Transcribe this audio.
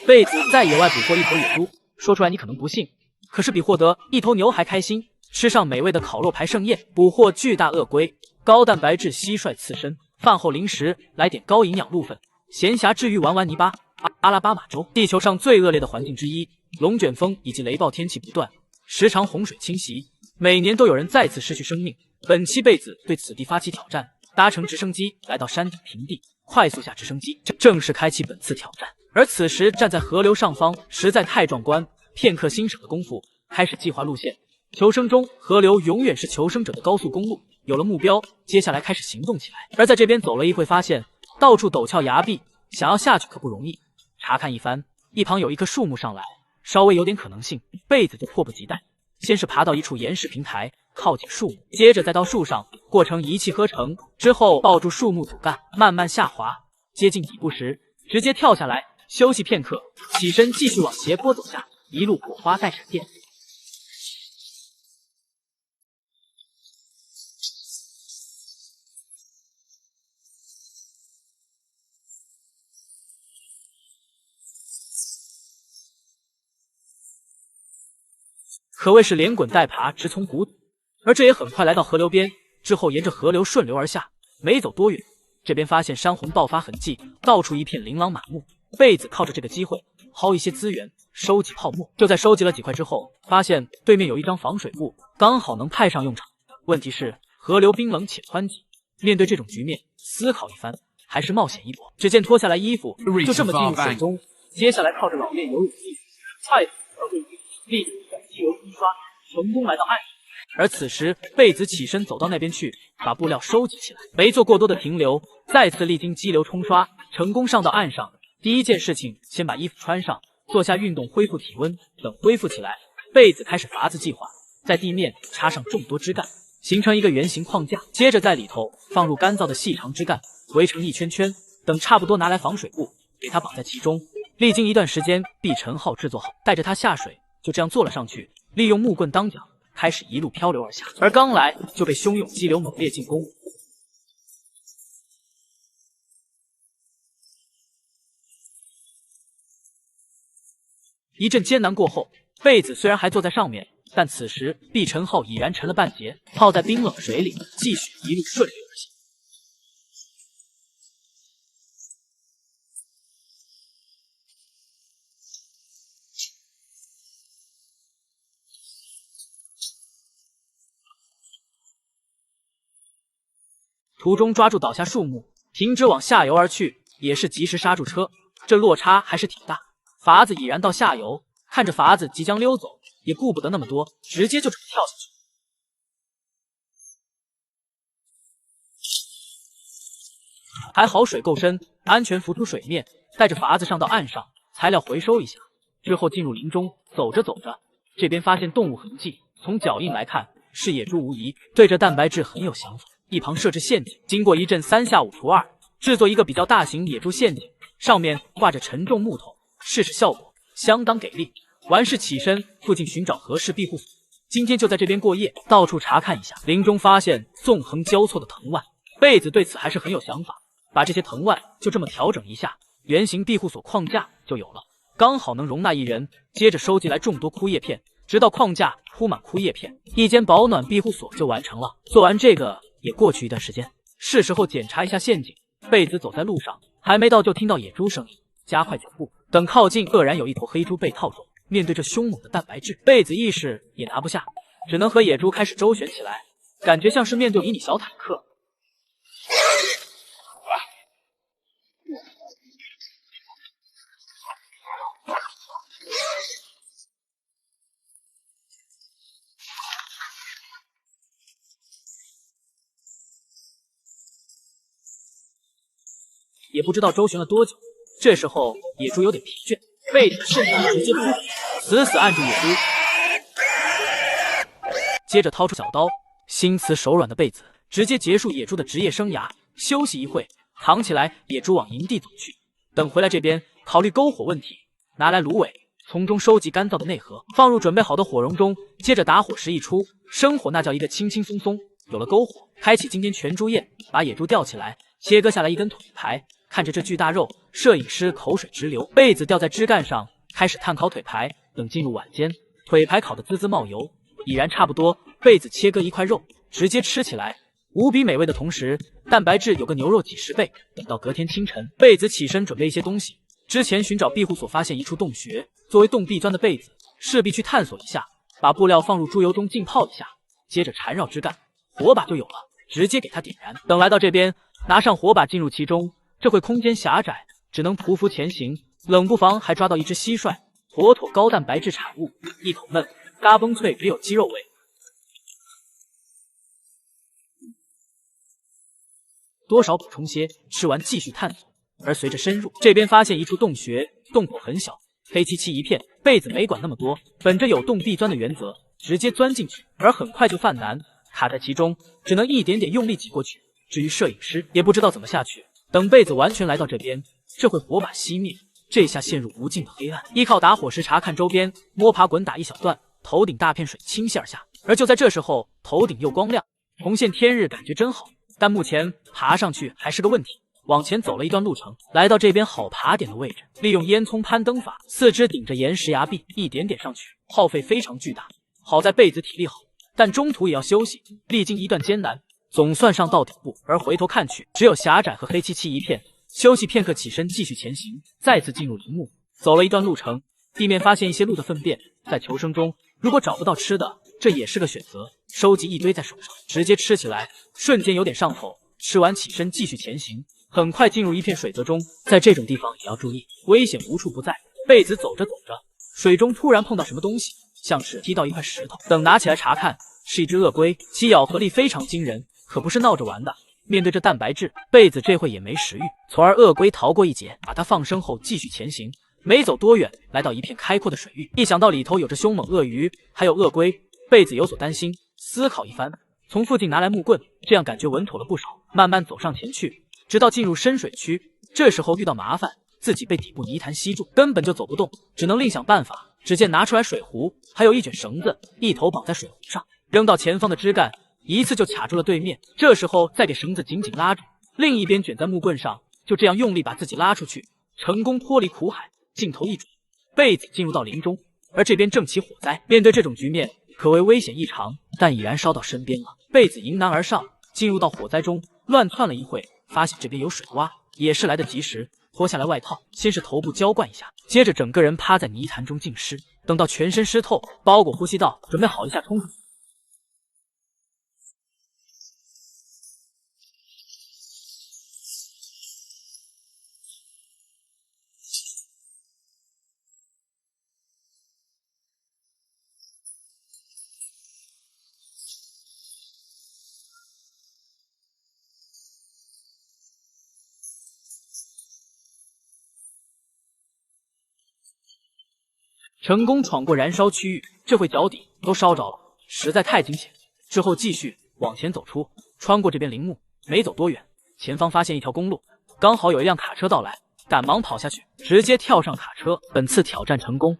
贝子在野外捕获一头野猪，说出来你可能不信，可是比获得一头牛还开心。吃上美味的烤肉排盛宴，捕获巨大鳄龟，高蛋白质蟋蟀刺身。饭后零食来点高营养鹿粉。闲暇之余玩玩泥巴。阿拉巴马州，地球上最恶劣的环境之一，龙卷风以及雷暴天气不断，时常洪水侵袭，每年都有人再次失去生命。本期贝子对此地发起挑战，搭乘直升机来到山顶平地，快速下直升机，正式开启本次挑战。而此时站在河流上方实在太壮观，片刻欣赏的功夫，开始计划路线。求生中，河流永远是求生者的高速公路。有了目标，接下来开始行动起来。而在这边走了一会，发现到处陡峭崖壁，想要下去可不容易。查看一番，一旁有一棵树木上来，稍微有点可能性，贝子就迫不及待。先是爬到一处岩石平台，靠近树木，接着再到树上，过程一气呵成。之后抱住树木主干，慢慢下滑，接近底部时，直接跳下来，休息片刻，起身继续往斜坡走下，一路火花带闪电。可谓是连滚带爬，直从谷底。而这也很快来到河流边，之后沿着河流顺流而下，没走多远，这边发现山洪爆发痕迹，到处一片琳琅满目。贝子靠着这个机会薅一些资源，收集泡沫。就在收集了几块之后，发现对面有一张防水布，刚好能派上用场。问题是河流冰冷且湍急，面对这种局面，思考一番，还是冒险一搏。只见脱下来衣服，就这么进入水中。接下来靠着老练游泳技术，快速到对面，立即机油冲刷，成功来到岸上。而此时，贝子起身走到那边去，把布料收集起来，没做过多的停留，再次历经激流冲刷，成功上到岸上。第一件事情，先把衣服穿上，做下运动恢复体温。等恢复起来，贝子开始法子计划，在地面插上众多枝干，形成一个圆形框架，接着在里头放入干燥的细长枝干，围成一圈圈。等差不多，拿来防水布，给它绑在其中。历经一段时间，毕晨浩制作好，带着它下水，就这样坐了上去，利用木棍当桨，开始一路漂流而下。而刚来就被汹涌激流猛烈进攻。一阵艰难过后，贝子虽然还坐在上面，但此时毕晨浩已然沉了半截，泡在冰冷水里，继续一路顺流而下。途中抓住倒下树木，停止往下游而去，也是及时刹住车。这落差还是挺大。法子已然到下游，看着法子即将溜走，也顾不得那么多，直接就这么跳下去。还好水够深，安全浮出水面，带着法子上到岸上，材料回收一下，之后进入林中。走着走着，这边发现动物痕迹，从脚印来看是野猪无疑，对这蛋白质很有想法。一旁设置陷阱，经过一阵3下5除2，制作一个比较大型野猪陷阱，上面挂着沉重木头，试试效果相当给力。完事起身附近寻找合适庇护所，今天就在这边过夜，到处查看一下。林中发现纵横交错的藤蔓，贝子对此还是很有想法，把这些藤蔓就这么调整一下，圆形庇护所框架就有了，刚好能容纳一人。接着收集来众多枯叶片，直到框架铺满枯叶片，一间保暖庇护所就完成了。做完这个也过去一段时间，是时候检查一下陷阱。贝子走在路上，还没到就听到野猪声音，加快脚步。等靠近，愕然有一头黑猪被套中。面对这凶猛的蛋白质，贝子一时也拿不下，只能和野猪开始周旋起来，感觉像是面对迷你小坦克。也不知道周旋了多久，这时候野猪有点疲倦，贝子甚至直接扑倒，死死按住野猪，接着掏出小刀，心慈手软的贝子直接结束野猪的职业生涯。休息一会，扛起来，野猪往营地走去。等回来这边考虑篝火问题，拿来芦苇，从中收集干燥的内核，放入准备好的火绒中，接着打火石一出，生火那叫一个轻轻松松。有了篝火，开启今天全猪宴，把野猪吊起来，切割下来一根腿排，看着这巨大肉，摄影师口水直流。被子吊在枝干上，开始炭烤腿排。等进入晚间，腿排烤得滋滋冒油，已然差不多。被子切割一块肉，直接吃起来，无比美味的同时，蛋白质有个牛肉几10倍。等到隔天清晨，被子起身准备一些东西。之前寻找庇护所发现一处洞穴，作为洞壁钻的被子势必去探索一下。把布料放入猪油中浸泡一下，接着缠绕枝干，火把就有了，直接给它点燃。等来到这边，拿上火把进入其中，这会空间狭窄，只能匍匐前行。冷不防还抓到一只蟋蟀，妥妥高蛋白质产物，一口闷，嘎嘣脆，没有鸡肉味。多少补充些，吃完继续探索。而随着深入，这边发现一处洞穴，洞口很小，黑漆漆一片。被子没管那么多，本着有洞必钻的原则，直接钻进去，而很快就犯难，卡在其中，只能一点点用力挤过去。至于摄影师，也不知道怎么下去。等被子完全来到这边，这会火把熄灭，这下陷入无尽的黑暗。依靠打火石查看周边，摸爬滚打一小段，头顶大片水倾泻而下。而就在这时候，头顶又光亮，重见天日，感觉真好。但目前爬上去还是个问题。往前走了一段路程，来到这边好爬点的位置，利用烟囱攀登法，四肢顶着岩石崖壁，一点点上去，耗费非常巨大。好在被子体力好，但中途也要休息。历经一段艰难，总算上到顶部，而回头看去，只有狭窄和黑漆漆一片。休息片刻，起身继续前行，再次进入林木。走了一段路程，地面发现一些鹿的粪便，在求生中，如果找不到吃的，这也是个选择。收集一堆在手上，直接吃起来，瞬间有点上头。吃完起身继续前行。很快进入一片水泽中，在这种地方也要注意，危险无处不在。被子走着走着，水中突然碰到什么东西，像是踢到一块石头。等拿起来查看，是一只鳄龟，其咬合力非常惊人，可不是闹着玩的。面对这蛋白质，被子这会也没食欲，从而鳄龟逃过一劫，把它放生后继续前行。没走多远，来到一片开阔的水域，一想到里头有着凶猛鳄鱼，还有鳄龟，被子有所担心。思考一番，从附近拿来木棍，这样感觉稳妥了不少。慢慢走上前去。直到进入深水区，这时候遇到麻烦，自己被底部泥潭吸住，根本就走不动，只能另想办法。只见拿出来水壶，还有一卷绳子，一头绑在水壶上，扔到前方的枝干，一次就卡住了对面。这时候再给绳子紧紧拉住，另一边卷在木棍上，就这样用力把自己拉出去，成功脱离苦海。镜头一转，被子进入到林中，而这边正起火灾。面对这种局面，可谓危险异常，但已然烧到身边了。被子迎难而上，进入到火灾中，乱窜了一会。发现这边有水洼，也是来得及时，脱下来外套，先是头部浇灌一下，接着整个人趴在泥潭中浸湿，等到全身湿透，包裹呼吸道，准备好一下冲出去。成功闯过燃烧区域，这回脚底都烧着了，实在太惊险。之后继续往前走出，穿过这边林木，没走多远，前方发现一条公路，刚好有一辆卡车到来，赶忙跑下去，直接跳上卡车。本次挑战成功。